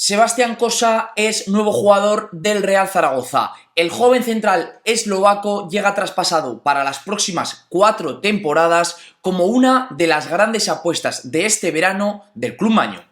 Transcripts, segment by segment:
Sebastián Kosa es nuevo jugador del Real Zaragoza. El joven central eslovaco llega traspasado para las próximas 4 temporadas como una de las grandes apuestas de este verano del club maño.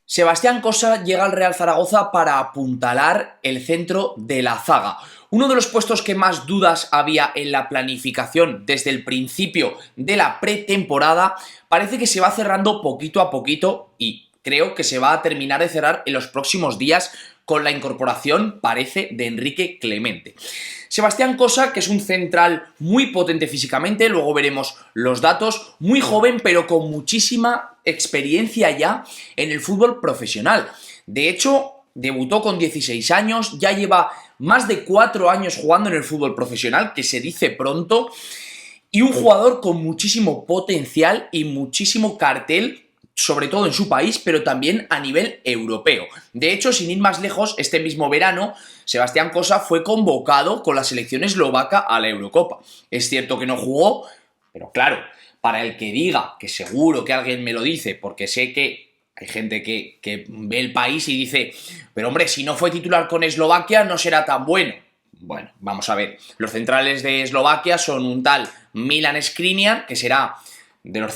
Sebastián Kosa llega al Real Zaragoza para apuntalar el centro de la zaga. Uno de los puestos que más dudas había en la planificación desde el principio de la pretemporada parece que se va cerrando poquito a poquito y creo que se va a terminar de cerrar en los próximos días con la incorporación, parece, de Enrique Clemente. Sebastián Kosa, que es un central muy potente físicamente, luego veremos los datos, muy joven pero con muchísima experiencia ya en el fútbol profesional. De hecho, debutó con 16 años, ya lleva más de 4 años jugando en el fútbol profesional, que se dice pronto, y un jugador con muchísimo potencial y muchísimo cartel, sobre todo en su país, pero también a nivel europeo. De hecho, sin ir más lejos, este mismo verano, Sebastián Kosa fue convocado con la selección eslovaca a la Eurocopa. Es cierto que no jugó, pero claro, para el que diga, que seguro que alguien me lo dice, porque sé que hay gente que ve el país y dice, pero hombre, si no fue titular con Eslovaquia, no será tan bueno. Bueno, vamos a ver. Los centrales de Eslovaquia son un tal Milan Skriniar, que será de los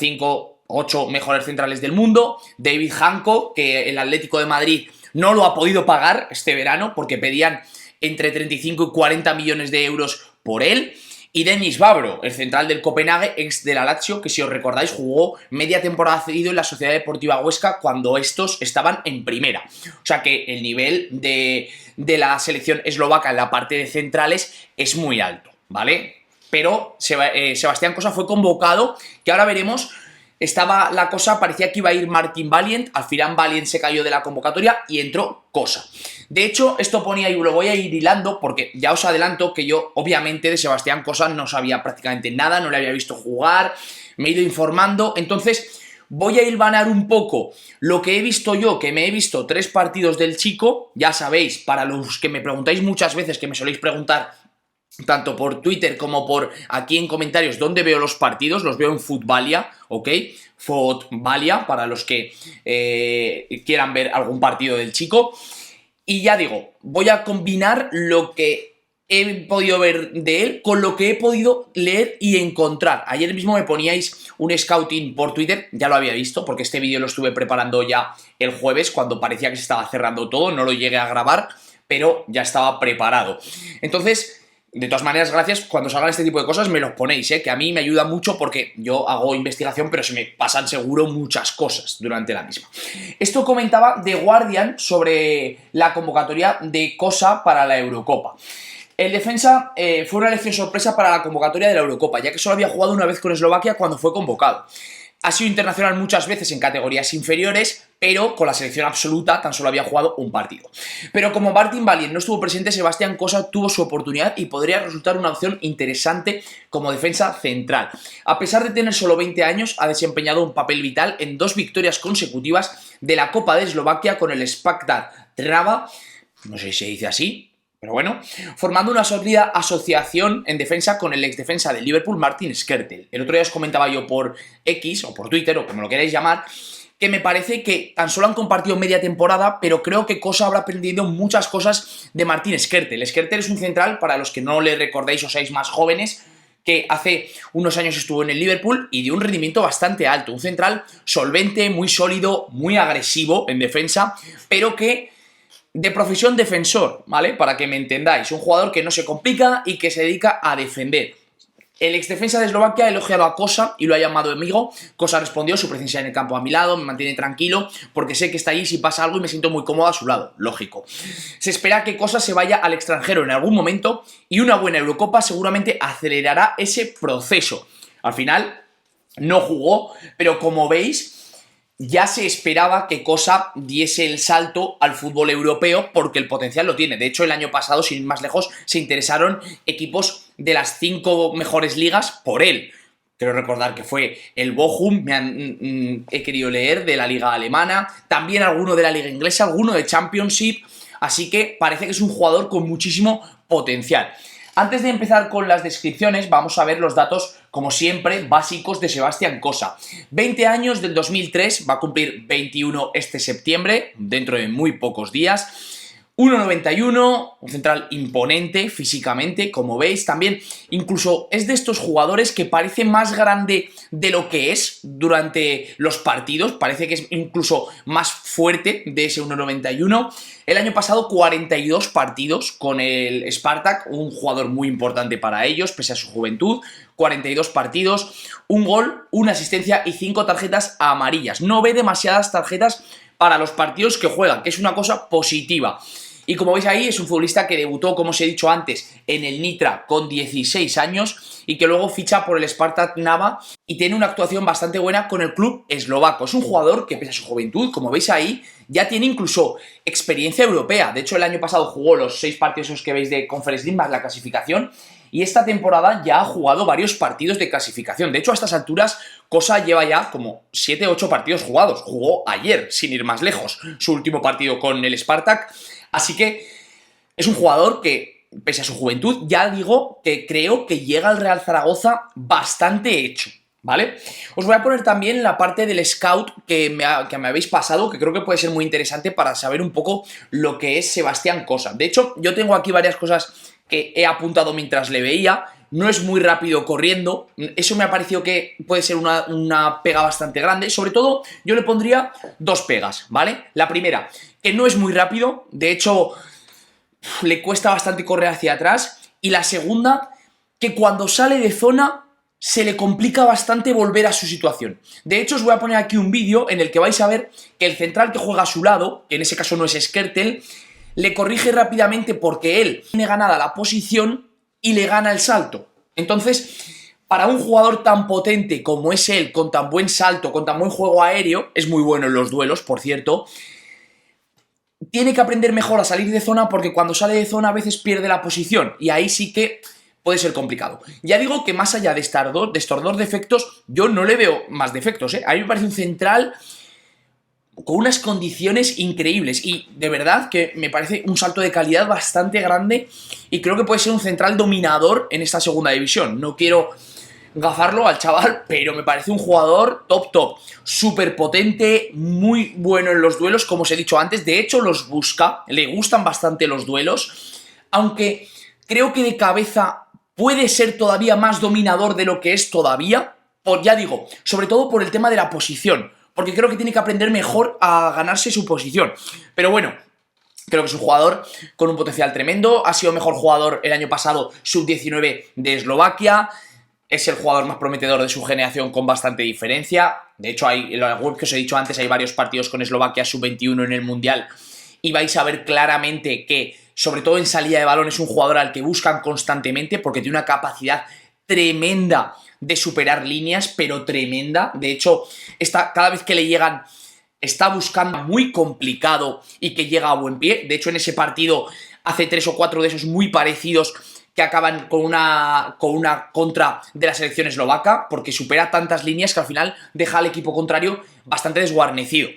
8 mejores centrales del mundo, David Hanko, que el Atlético de Madrid no lo ha podido pagar este verano porque pedían entre 35 y 40 millones de euros por él, y Denis Vavro, el central del Copenhague, ex de la Lazio, que si os recordáis jugó media temporada cedido en la Sociedad Deportiva Huesca cuando estos estaban en primera. O sea que el nivel de la selección eslovaca en la parte de centrales es muy alto, ¿vale? Pero Sebastián Kosa fue convocado, que ahora veremos. Estaba la cosa, parecía que iba a ir Martin Valient, al final Valient se cayó de la convocatoria y entró Kosa. De hecho, esto ponía, y lo voy a ir hilando porque ya os adelanto que yo obviamente de Sebastián Kosa no sabía prácticamente nada, no le había visto jugar, me he ido informando, entonces voy a hilvanar un poco lo que he visto yo, que me he visto 3 partidos del chico, ya sabéis, para los que me preguntáis muchas veces, que me soléis preguntar tanto por Twitter como por aquí en comentarios dónde veo los partidos, los veo en Futbalia, ¿ok? Futbalia, para los que quieran ver algún partido del chico. Y ya digo, voy a combinar lo que he podido ver de él con lo que he podido leer y encontrar. Ayer mismo me poníais un scouting por Twitter, ya lo había visto, porque este vídeo lo estuve preparando ya el jueves, cuando parecía que se estaba cerrando todo, no lo llegué a grabar, pero ya estaba preparado. Entonces, de todas maneras, gracias, cuando salgan este tipo de cosas me los ponéis, que a mí me ayuda mucho porque yo hago investigación, pero se me pasan seguro muchas cosas durante la misma. Esto comentaba The Guardian sobre la convocatoria de Kosa para la Eurocopa. El defensa fue una elección sorpresa para la convocatoria de la Eurocopa, ya que solo había jugado una vez con Eslovaquia cuando fue convocado. Ha sido internacional muchas veces en categorías inferiores, pero con la selección absoluta tan solo había jugado un partido. Pero como Martin Valient no estuvo presente, Sebastián Kosa tuvo su oportunidad y podría resultar una opción interesante como defensa central. A pesar de tener solo 20 años, ha desempeñado un papel vital en 2 victorias consecutivas de la Copa de Eslovaquia con el Spartak Trnava, no sé si se dice así, pero bueno, formando una sólida asociación en defensa con el exdefensa del Liverpool, Martin Skrtel. El otro día os comentaba yo por X, o por Twitter, o como lo queráis llamar, que me parece que tan solo han compartido media temporada, pero creo que Kosa habrá aprendido muchas cosas de Martin Skrtel. Skrtel es un central, para los que no le recordéis o seáis más jóvenes, que hace unos años estuvo en el Liverpool y dio un rendimiento bastante alto. Un central solvente, muy sólido, muy agresivo en defensa, pero que de profesión defensor, ¿vale? Para que me entendáis, un jugador que no se complica y que se dedica a defender. El exdefensa de Eslovaquia ha elogiado a Kosa y lo ha llamado amigo. Kosa respondió: su presencia en el campo a mi lado me mantiene tranquilo porque sé que está ahí si pasa algo y me siento muy cómodo a su lado. Lógico. Se espera que Kosa se vaya al extranjero en algún momento y una buena Eurocopa seguramente acelerará ese proceso. Al final no jugó, pero como veis, ya se esperaba que Kosa diese el salto al fútbol europeo porque el potencial lo tiene. De hecho, el año pasado, sin ir más lejos, se interesaron equipos de las 5 mejores ligas por él. Quiero recordar que fue el Bochum, he querido leer, de la liga alemana, también alguno de la liga inglesa, alguno de Championship, así que parece que es un jugador con muchísimo potencial. Antes de empezar con las descripciones, vamos a ver los datos, como siempre, básicos de Sebastián Cossa. 20 años del 2003, va a cumplir 21 este septiembre, dentro de muy pocos días. 1,91, un central imponente físicamente, como veis. También incluso es de estos jugadores que parece más grande de lo que es durante los partidos, parece que es incluso más fuerte de ese 1,91. El año pasado 42 partidos con el Spartak, un jugador muy importante para ellos, pese a su juventud. 42 partidos, un gol, una asistencia y 5 tarjetas amarillas. No ve demasiadas tarjetas para los partidos que juegan, que es una cosa positiva. Y como veis ahí, es un futbolista que debutó, como os he dicho antes, en el Nitra con 16 años y que luego ficha por el Spartak Nava y tiene una actuación bastante buena con el club eslovaco. Es un jugador que, pese a su juventud, como veis ahí, ya tiene incluso experiencia europea. De hecho, el año pasado jugó los 6 partidos esos que veis de Conference League más la clasificación, y esta temporada ya ha jugado varios partidos de clasificación. De hecho, a estas alturas, Cossa lleva ya como 7 o 8 partidos jugados. Jugó ayer, sin ir más lejos, su último partido con el Spartak. Así que es un jugador que, pese a su juventud, ya digo que creo que llega al Real Zaragoza bastante hecho, ¿vale? Os voy a poner también la parte del scout que me habéis pasado, que creo que puede ser muy interesante para saber un poco lo que es Sebastián Cossa. De hecho, yo tengo aquí varias cosas que he apuntado mientras le veía. No es muy rápido corriendo, eso me ha parecido que puede ser una pega bastante grande. Sobre todo, yo le pondría 2 pegas, ¿vale? La primera, que no es muy rápido, de hecho, le cuesta bastante correr hacia atrás. Y la segunda, que cuando sale de zona se le complica bastante volver a su situación. De hecho, os voy a poner aquí un vídeo en el que vais a ver que el central que juega a su lado, que en ese caso no es Skrtel, le corrige rápidamente porque él tiene ganada la posición y le gana el salto. Entonces, para un jugador tan potente como es él, con tan buen salto, con tan buen juego aéreo, es muy bueno en los duelos, por cierto, tiene que aprender mejor a salir de zona, porque cuando sale de zona a veces pierde la posición y ahí sí que puede ser complicado. Ya digo que más allá de estos 2 defectos, yo no le veo más defectos, ¿eh? A mí me parece un central con unas condiciones increíbles y de verdad que me parece un salto de calidad bastante grande y creo que puede ser un central dominador en esta segunda división. No quiero gafarlo al chaval, pero me parece un jugador top, súper potente, muy bueno en los duelos, como os he dicho antes. De hecho los busca, le gustan bastante los duelos, aunque creo que de cabeza puede ser todavía más dominador de lo que es todavía, ya digo, sobre todo por el tema de la posición, porque creo que tiene que aprender mejor a ganarse su posición. Pero bueno, creo que es un jugador con un potencial tremendo. Ha sido mejor jugador el año pasado, sub-19 de Eslovaquia. Es el jugador más prometedor de su generación con bastante diferencia. De hecho, en la web que os he dicho antes, hay varios partidos con Eslovaquia sub-21 en el Mundial. Y vais a ver claramente que, sobre todo en salida de balón, es un jugador al que buscan constantemente porque tiene una capacidad tremenda de superar líneas, pero tremenda. De hecho, cada vez que le llegan, está buscando muy complicado y que llega a buen pie. De hecho, en ese partido hace 3 o 4 de esos muy parecidos que acaban con una contra de la selección eslovaca, porque supera tantas líneas que al final deja al equipo contrario bastante desguarnecido.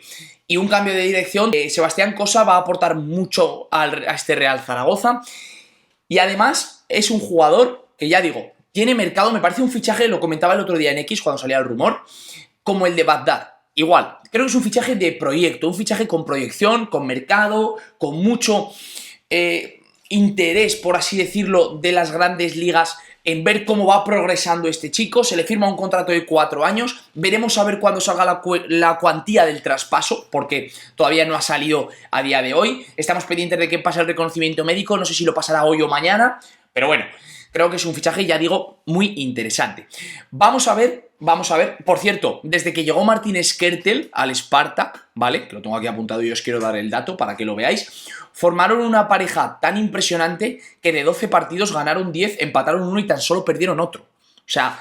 Y un cambio de dirección, Sebastián Cossa va a aportar mucho a este Real Zaragoza. Y además es un jugador que, ya digo, tiene mercado. Me parece un fichaje, lo comentaba el otro día en X cuando salía el rumor, como el de Bagdad. Igual, creo que es un fichaje de proyecto, un fichaje con proyección, con mercado, con mucho interés, por así decirlo, de las grandes ligas en ver cómo va progresando este chico. Se le firma un contrato de 4 años, veremos a ver cuándo salga la cuantía del traspaso, porque todavía no ha salido a día de hoy. Estamos pendientes de que pase el reconocimiento médico, no sé si lo pasará hoy o mañana, pero bueno, creo que es un fichaje, ya digo, muy interesante. Vamos a ver, por cierto, desde que llegó Martin Skrtel al Spartak, ¿vale? Que lo tengo aquí apuntado y os quiero dar el dato para que lo veáis. Formaron una pareja tan impresionante que de 12 partidos ganaron 10, empataron 1 y tan solo perdieron otro. O sea,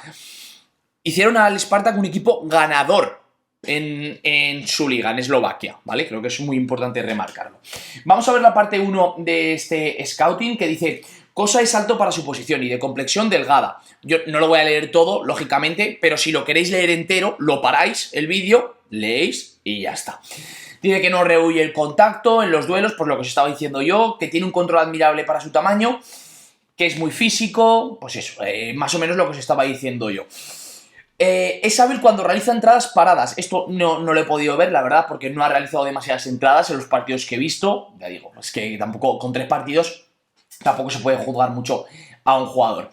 hicieron al Spartak un equipo ganador en su liga, en Eslovaquia, ¿vale? Creo que es muy importante remarcarlo. Vamos a ver la parte 1 de este scouting, que dice: Cosa es alto para su posición y de complexión delgada. Yo no lo voy a leer todo, lógicamente, pero si lo queréis leer entero, lo paráis el vídeo, leéis y ya está. Dice que no rehuye el contacto en los duelos, pues lo que os estaba diciendo yo, que tiene un control admirable para su tamaño, que es muy físico, pues eso, más o menos lo que os estaba diciendo yo. Es hábil cuando realiza entradas paradas. Esto no lo he podido ver, la verdad, porque no ha realizado demasiadas entradas en los partidos que he visto. Ya digo, es que tampoco, con 3 partidos, tampoco se puede juzgar mucho a un jugador.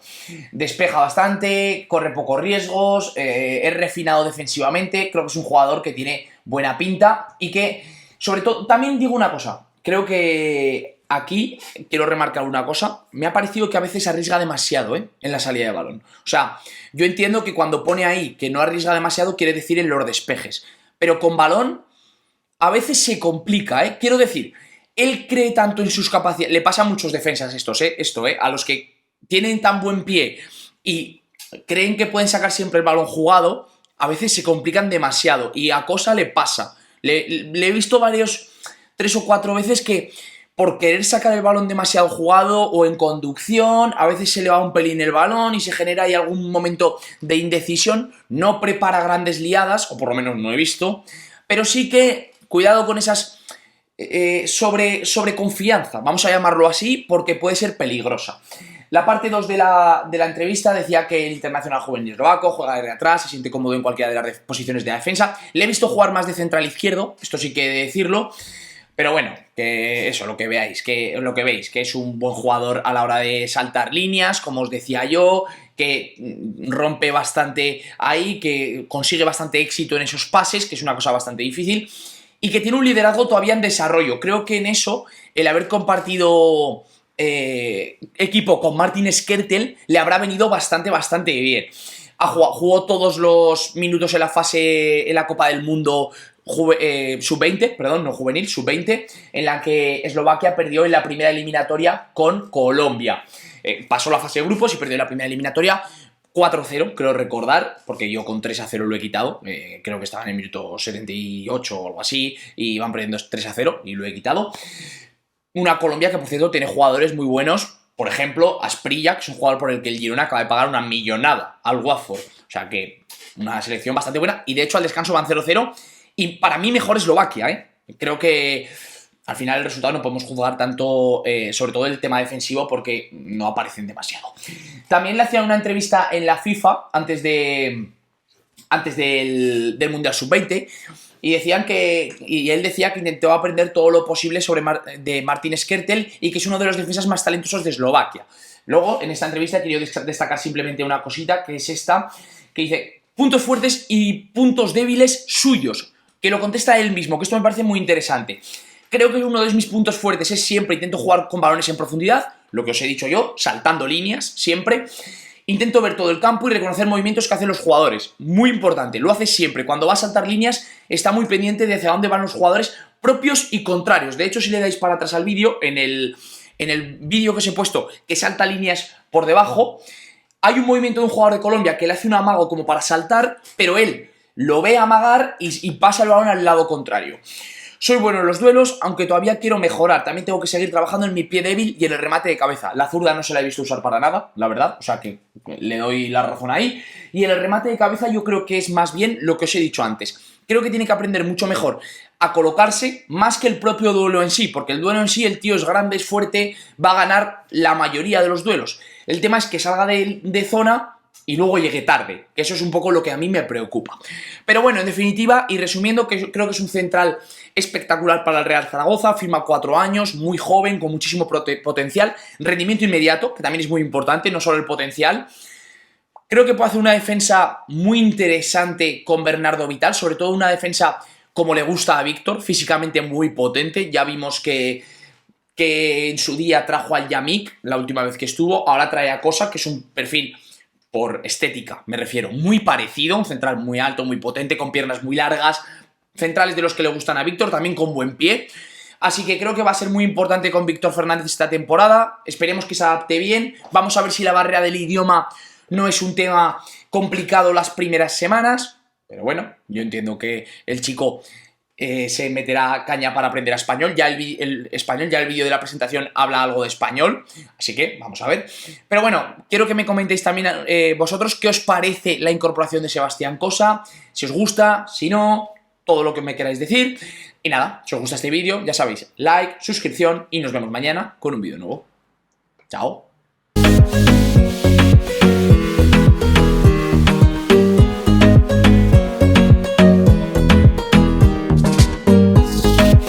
Despeja bastante, corre pocos riesgos, es refinado defensivamente. Creo que es un jugador que tiene buena pinta y que, sobre todo, también digo una cosa. Creo que aquí, quiero remarcar una cosa, me ha parecido que a veces arriesga demasiado, en la salida de balón. O sea, yo entiendo que cuando pone ahí que no arriesga demasiado, quiere decir en los despejes. Pero con balón, a veces se complica, Quiero decir, él cree tanto en sus capacidades, le pasa a muchos defensas a los que tienen tan buen pie y creen que pueden sacar siempre el balón jugado, a veces se complican demasiado y a Cosa le pasa. Le he visto 3 o 4 veces que por querer sacar el balón demasiado jugado o en conducción, a veces se le va un pelín el balón y se genera ahí algún momento de indecisión, no prepara grandes liadas, o por lo menos no he visto, pero sí que cuidado con esas sobreconfianza, vamos a llamarlo así, porque puede ser peligrosa. La parte 2 de la entrevista decía que el internacional juvenil eslovaco juega de atrás, se siente cómodo en cualquiera de las posiciones de la defensa. Le he visto jugar más de central izquierdo, esto sí que he de decirlo. Pero bueno, que eso, lo que veis, que es un buen jugador a la hora de saltar líneas, como os decía yo, que rompe bastante ahí, que consigue bastante éxito en esos pases, que es una cosa bastante difícil, y que tiene un liderazgo todavía en desarrollo. Creo que en eso, el haber compartido equipo con Martin Skrtel le habrá venido bastante bien. Jugó todos los minutos en la Copa del Mundo sub-20, perdón, no juvenil, sub-20, en la que Eslovaquia perdió en la primera eliminatoria con Colombia. Pasó la fase de grupos y perdió en la primera eliminatoria 4-0, creo recordar, porque yo con 3-0 lo he quitado, creo que estaba en el minuto 78 o algo así, y iban perdiendo 3-0 y lo he quitado. Una Colombia que, por cierto, tiene jugadores muy buenos, por ejemplo, Asprilla, que es un jugador por el que el Girona acaba de pagar una millonada al Watford, o sea que una selección bastante buena, y de hecho al descanso van 0-0, y para mí mejor Eslovaquia, Creo que al final el resultado no podemos juzgar tanto, sobre todo el tema defensivo, porque no aparecen demasiado. También le hacían una entrevista en la FIFA antes del Mundial Sub-20 y él decía que intentó aprender todo lo posible de Martin Skrtel y que es uno de los defensas más talentosos de Eslovaquia. Luego, en esta entrevista he querido destacar simplemente una cosita, que es esta, que dice puntos fuertes y puntos débiles suyos, que lo contesta él mismo, que esto me parece muy interesante. Creo que uno de mis puntos fuertes es siempre intento jugar con balones en profundidad, lo que os he dicho yo, saltando líneas, siempre. Intento ver todo el campo y reconocer movimientos que hacen los jugadores. Muy importante, lo hace siempre. Cuando va a saltar líneas, está muy pendiente de hacia dónde van los jugadores propios y contrarios. De hecho, si le dais para atrás al vídeo, en el vídeo que os he puesto, que salta líneas por debajo, hay un movimiento de un jugador de Colombia que le hace un amago como para saltar, pero él lo ve amagar y pasa el balón al lado contrario. Soy bueno en los duelos, aunque todavía quiero mejorar. También tengo que seguir trabajando en mi pie débil y en el remate de cabeza. La zurda no se la he visto usar para nada, la verdad. O sea que le doy la razón ahí. Y en el remate de cabeza yo creo que es más bien lo que os he dicho antes. Creo que tiene que aprender mucho mejor a colocarse más que el propio duelo en sí. Porque el duelo en sí, el tío es grande, es fuerte, va a ganar la mayoría de los duelos. El tema es que salga de zona y luego llegue tarde, que eso es un poco lo que a mí me preocupa. Pero bueno, en definitiva, y resumiendo, que creo que es un central espectacular para el Real Zaragoza, firma 4 años, muy joven, con muchísimo potencial, rendimiento inmediato, que también es muy importante, no solo el potencial. Creo que puede hacer una defensa muy interesante con Bernardo Vital, sobre todo una defensa como le gusta a Víctor, físicamente muy potente. Ya vimos que en su día trajo al Yamik, la última vez que estuvo, ahora trae a Cosa, que es un perfil por estética, me refiero, muy parecido, un central muy alto, muy potente, con piernas muy largas, centrales de los que le gustan a Víctor, también con buen pie. Así que creo que va a ser muy importante con Víctor Fernández esta temporada, esperemos que se adapte bien, vamos a ver si la barrera del idioma no es un tema complicado las primeras semanas, pero bueno, yo entiendo que el chico se meterá caña para aprender español. Ya el español, ya el vídeo de la presentación habla algo de español, así que vamos a ver. Pero bueno, quiero que me comentéis también vosotros qué os parece la incorporación de Sebastián Cosa, si os gusta, si no, todo lo que me queráis decir. Y nada, si os gusta este vídeo, ya sabéis, like, suscripción y nos vemos mañana con un vídeo nuevo. Chao.